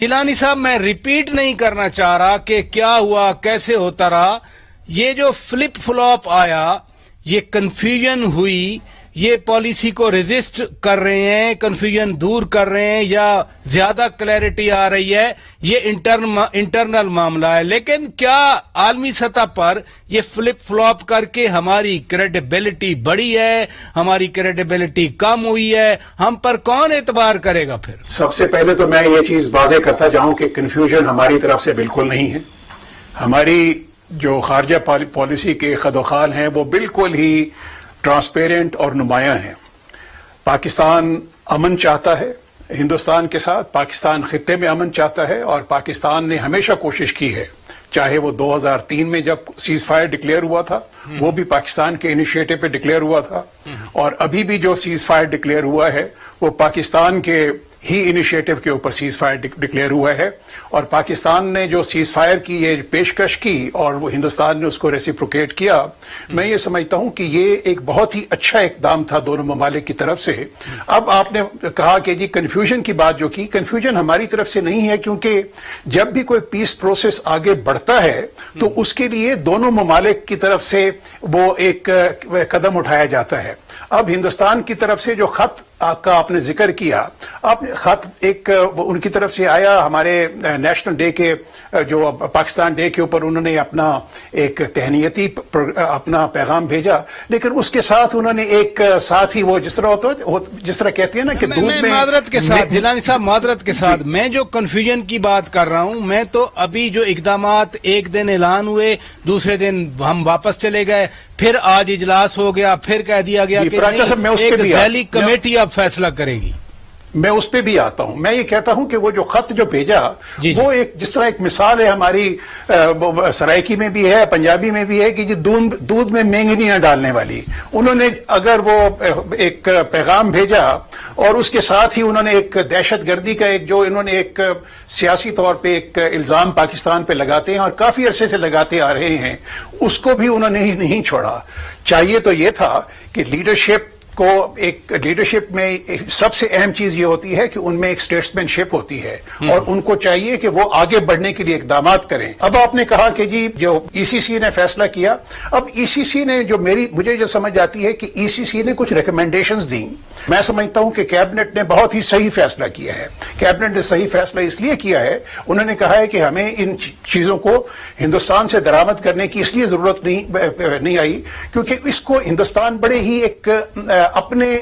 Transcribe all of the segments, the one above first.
جیلانی صاحب میں ریپیٹ نہیں کرنا چاہ رہا کہ کیا ہوا کیسے ہوتا رہا. یہ جو فلپ فلاپ آیا، یہ کنفیوژن ہوئی، یہ پالیسی کو ریزسٹ کر رہے ہیں، کنفیوژن دور کر رہے ہیں یا زیادہ کلیئرٹی آ رہی ہے، یہ انٹرنل معاملہ ہے. لیکن کیا عالمی سطح پر یہ فلپ فلاپ کر کے ہماری کریڈیبلٹی بڑھی ہے، ہماری کریڈیبلٹی کم ہوئی ہے؟ ہم پر کون اعتبار کرے گا پھر؟ سب سے پہلے تو میں یہ چیز واضح کرتا جاؤں کہ کنفیوژن ہماری طرف سے بالکل نہیں ہے. ہماری جو خارجہ پالیسی کے خد و خال ہیں وہ بالکل ہی ٹرانسپیرنٹ اور نمایاں ہیں. پاکستان امن چاہتا ہے ہندوستان کے ساتھ، پاکستان خطے میں امن چاہتا ہے، اور پاکستان نے ہمیشہ کوشش کی ہے، چاہے وہ 2003 میں جب سیز فائر ڈکلیئر ہوا تھا وہ بھی پاکستان کے انیشیٹو پہ ڈکلیئر ہوا تھا، اور ابھی بھی جو سیز فائر ڈکلیئر ہوا ہے وہ پاکستان کے ہی انیشیٹو کے اوپر سیز فائر ڈکلیئر ہوا ہے. اور پاکستان نے جو سیز فائر کی یہ پیشکش کی اور وہ ہندوستان نے اس کو ریسیپروکیٹ کیا، میں یہ سمجھتا ہوں کہ یہ ایک بہت ہی اچھا اقدام تھا دونوں ممالک کی طرف سے. اب آپ نے کہا کہ جی کنفیوژن کی بات جو کی، کنفیوژن ہماری طرف سے نہیں ہے، کیونکہ جب بھی کوئی پیس پروسیس آگے بڑھتا ہے تو اس کے لیے دونوں ممالک کی طرف سے وہ ایک قدم اٹھایا جاتا ہے. اب ہندوستان کی طرف سے جو خط کا آپ نے ذکر کیا، آپ نے خط ایک ان کی طرف سے آیا ہمارے نیشنل ڈے کے، جو پاکستان ڈے کے اوپر انہوں نے اپنا ایک تہنیتی اپنا پیغام بھیجا، لیکن اس کے ساتھ انہوں نے ایک ساتھ ہی وہ جس طرح ہوتا ہے، جس طرح کہتے ہیں نا کہ دودھ میں معذرت کے ساتھ جیلانی صاحب، معذرت کے ساتھ میں جو کنفیوژن کی بات کر رہا ہوں، میں تو ابھی جو اقدامات ایک دن اعلان ہوئے، دوسرے دن ہم واپس چلے گئے، پھر آج اجلاس ہو گیا، پھر کہہ دیا گیا کہ ایک ذیلی کمیٹی اب فیصلہ کرے گی. میں اس پہ بھی آتا ہوں. میں یہ کہتا ہوں کہ وہ جو خط جو بھیجا وہ ایک جس طرح ایک مثال ہے ہماری سرائکی میں بھی ہے، پنجابی میں بھی ہے، کہ جو دودھ میں مینگنیاں ڈالنے والی. انہوں نے اگر وہ ایک پیغام بھیجا اور اس کے ساتھ ہی انہوں نے ایک دہشت گردی کا ایک جو انہوں نے ایک سیاسی طور پہ ایک الزام پاکستان پہ لگاتے ہیں اور کافی عرصے سے لگاتے آ رہے ہیں، اس کو بھی انہوں نے نہیں چھوڑا. چاہیے تو یہ تھا کہ لیڈرشپ کو، ایک لیڈرشپ میں سب سے اہم چیز یہ ہوتی ہے کہ ان میں ایک سٹیٹسمین شپ ہوتی ہے، اور ان کو چاہیے کہ وہ آگے بڑھنے کے لیے اقدامات کریں. اب آپ نے کہا کہ جی جو ای سی سی نے فیصلہ کیا، اب ای سی سی نے جو مجھے جو سمجھ آتی ہے کہ ای سی سی نے کچھ ریکمنڈیشنز دیں. میں سمجھتا ہوں کہ کیبنٹ نے بہت ہی صحیح فیصلہ کیا ہے. کیبنٹ نے صحیح فیصلہ اس لیے کیا ہے، انہوں نے کہا ہے کہ ہمیں ان چیزوں کو ہندوستان سے درآمد کرنے کی اس لیے ضرورت نہیں آئی کیونکہ اس کو ہندوستان بڑے ہی ایک اپنے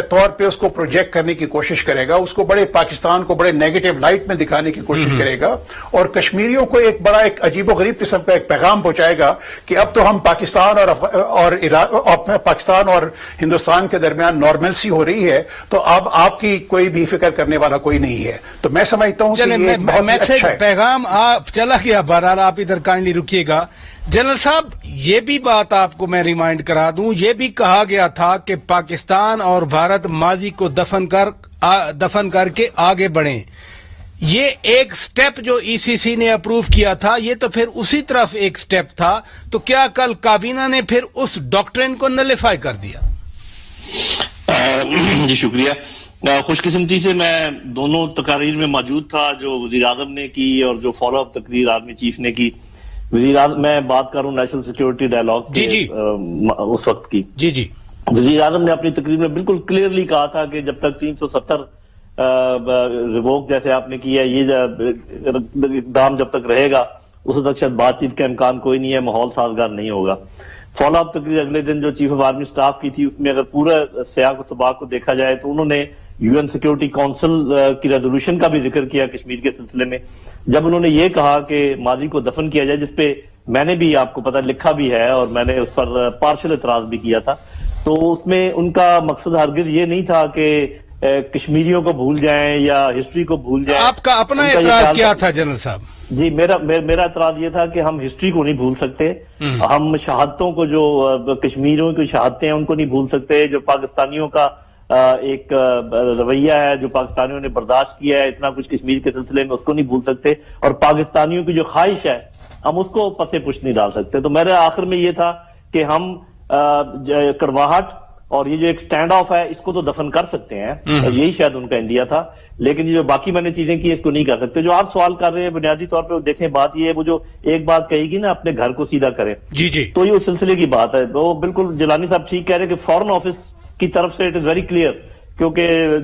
طور پہ اس کو پروجیکٹ کرنے کی کوشش کرے گا، اس کو بڑے پاکستان کو بڑے نیگیٹو لائٹ میں دکھانے کی کوشش کرے گا، اور کشمیریوں کو ایک بڑا ایک عجیب و غریب قسم کا ایک پیغام پہنچائے گا کہ اب تو ہم پاکستان اور ہندوستان کے درمیان نارملسی ہو رہی ہے، تو اب آپ کی کوئی بھی فکر کرنے والا کوئی نہیں ہے. تو میں سمجھتا ہوں کہ یہ بہت اچھا ہے. پیغام چلا گیا، بہرحال آپ ادھر کائنڈلی رکیے گا. جنرل صاحب، یہ بھی بات آپ کو میں ریمائنڈ کرا دوں، یہ بھی کہا گیا تھا کہ پاکستان اور بھارت ماضی کو دفن کر کے آگے بڑھیں. یہ ایک سٹیپ جو ای سی سی نے اپروو کیا تھا، یہ تو پھر اسی طرف ایک سٹیپ تھا. تو کیا کل کابینہ نے پھر اس ڈاکٹرن کو نلیفائی کر دیا؟ جی شکریہ. خوش قسمتی سے میں دونوں تقاریر میں موجود تھا، جو وزیر اعظم نے کی اور جو فالو اپ تقریر آرمی چیف نے کی. وزیر اعظم، میں بات کر رہا ہوں نیشنل سیکیورٹی ڈائلاگ کے اس وقت کی. جی وزیر اعظم نے اپنی تقریر میں بالکل کلیئرلی کہا تھا کہ جب تک 370 ریووک جیسے آپ نے کیا، یہ اقدام جب تک رہے گا اس تک شاید بات چیت کا امکان کوئی نہیں ہے، ماحول سازگار نہیں ہوگا. فالو اپ تقریر اگلے دن جو چیف آف آرمی سٹاف کی تھی، اس میں اگر پورا سیاق و سباق کو دیکھا جائے تو انہوں نے یو این سیکیورٹی کونسل کی ریزولوشن کا بھی ذکر کیا کشمیر کے سلسلے میں، جب انہوں نے یہ کہا کہ ماضی کو دفن کیا جائے، جس پہ میں نے بھی آپ کو پتہ لکھا بھی ہے اور میں نے اس پر پارشل اعتراض بھی کیا تھا. تو اس میں ان کا مقصد ہرگز یہ نہیں تھا کہ کشمیریوں کو بھول جائیں یا ہسٹری کو بھول جائیں. آپ کا اپنا اعتراض کیا تھا جنرل صاحب؟ جی میرا اعتراض یہ تھا کہ ہم ہسٹری کو نہیں بھول سکتے، ہم شہادتوں کو، جو کشمیریوں کی شہادتیں ہیں ان کو نہیں بھول سکتے، جو پاکستانیوں کا ایک رویہ ہے، جو پاکستانیوں نے برداشت کیا ہے اتنا کچھ کشمیر کے سلسلے میں، اس کو نہیں بھول سکتے، اور پاکستانیوں کی جو خواہش ہے ہم اس کو پسے پش نہیں ڈال سکتے. تو میرے آخر میں یہ تھا کہ ہم کڑواہٹ اور یہ جو ایک سٹینڈ آف ہے اس کو تو دفن کر سکتے ہیں، یہی شاید ان کا انڈیا تھا، لیکن یہ جو باقی میں نے چیزیں کی اس کو نہیں کر سکتے. جو آپ سوال کر رہے ہیں بنیادی طور پہ دیکھیں بات یہ ہے, وہ جو ایک بات کہی گی نا اپنے گھر کو سیدھا کریں, جی جی تو یہ اس سلسلے کی بات ہے. وہ بالکل جیلانی صاحب ٹھیک کہہ رہے ہیں کہ فارن آفس کی طرف سے اٹ از ویری کلیئر, کیونکہ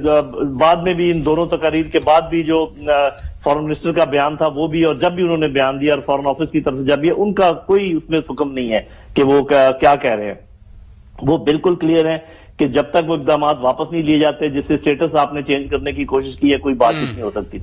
بعد میں بھی ان دونوں تقاریر کے بعد بھی جو فارن منسٹر کا بیان تھا وہ بھی, اور جب بھی انہوں نے بیان دیا اور فارن آفس کی طرف سے جب بھی, ان کا کوئی اس میں حکم نہیں ہے کہ وہ کیا کہہ رہے ہیں. وہ بالکل کلیئر ہیں کہ جب تک وہ اقدامات واپس نہیں لیے جاتے, جس سے اسٹیٹس آپ نے چینج کرنے کی کوشش کی ہے, کوئی بات چیت نہیں ہو سکتی.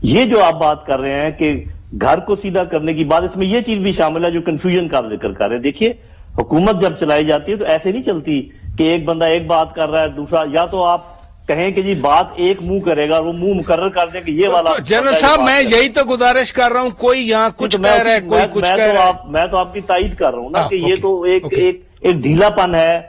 یہ جو آپ بات کر رہے ہیں کہ گھر کو سیدھا کرنے کی بات, اس میں یہ چیز بھی شامل ہے جو کنفیوژن کا ذکر کر رہے ہیں. دیکھیے حکومت جب چلائی جاتی ہے تو ایسے نہیں چلتی کہ ایک بندہ ایک بات کر رہا ہے دوسرا, یا تو آپ کہیں کہ جی بات ایک منہ کرے گا, وہ منہ مقرر کر دیں کہ یہ والا. جنرل صاحب میں یہی تو گزارش کر رہا ہوں, کوئی یہاں کچھ کہہ رہا ہے کوئی کچھ کہہ رہا ہے. میں تو آپ کی تائید کر رہا ہوں نا کہ یہ تو ایک ڈھیلا پن ہے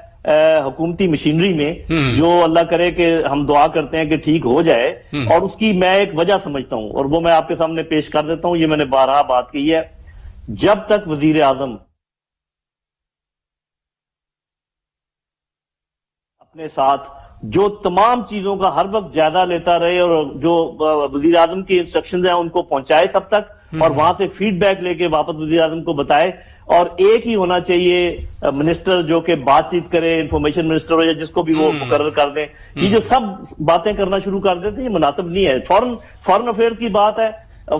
حکومتی مشینری میں, جو اللہ کرے کہ ہم دعا کرتے ہیں کہ ٹھیک ہو جائے, اور اس کی میں ایک وجہ سمجھتا ہوں اور وہ میں آپ کے سامنے پیش کر دیتا ہوں. یہ میں نے بارہا بات کی ہے, جب تک وزیر اعظم اپنے ساتھ جو تمام چیزوں کا ہر وقت جائزہ لیتا رہے اور جو وزیر اعظم کی انسٹرکشنز ہیں ان کو پہنچائے سب تک, اور وہاں سے فیڈ بیک لے کے واپس وزیر اعظم کو بتائے, اور ایک ہی ہونا چاہیے منسٹر جو کہ بات چیت کرے, انفارمیشن منسٹر ہو یا جس کو بھی وہ مقرر کر دیں. یہ جو سب باتیں کرنا شروع کر دیتے ہیں یہ مناسب نہیں ہے. فورن افیئر کی بات ہے,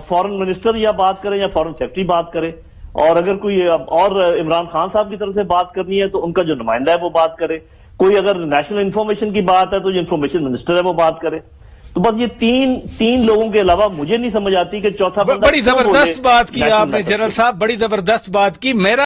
فورن منسٹر یا بات کرے یا فورن سیکرٹری بات کرے, اور اگر کوئی اور عمران خان صاحب کی طرف سے بات کرنی ہے تو ان کا جو نمائندہ ہے وہ بات کرے, کوئی اگر نیشنل انفارمیشن کی بات ہے تو جو انفارمیشن منسٹر ہے وہ بات کرے. تو بس یہ تین لوگوں کے علاوہ مجھے نہیں سمجھ آتی کہ چوتھا بندہ بڑی زبردست بات کی آپ نے جنرل صاحب, بڑی زبردست بات کی. میرا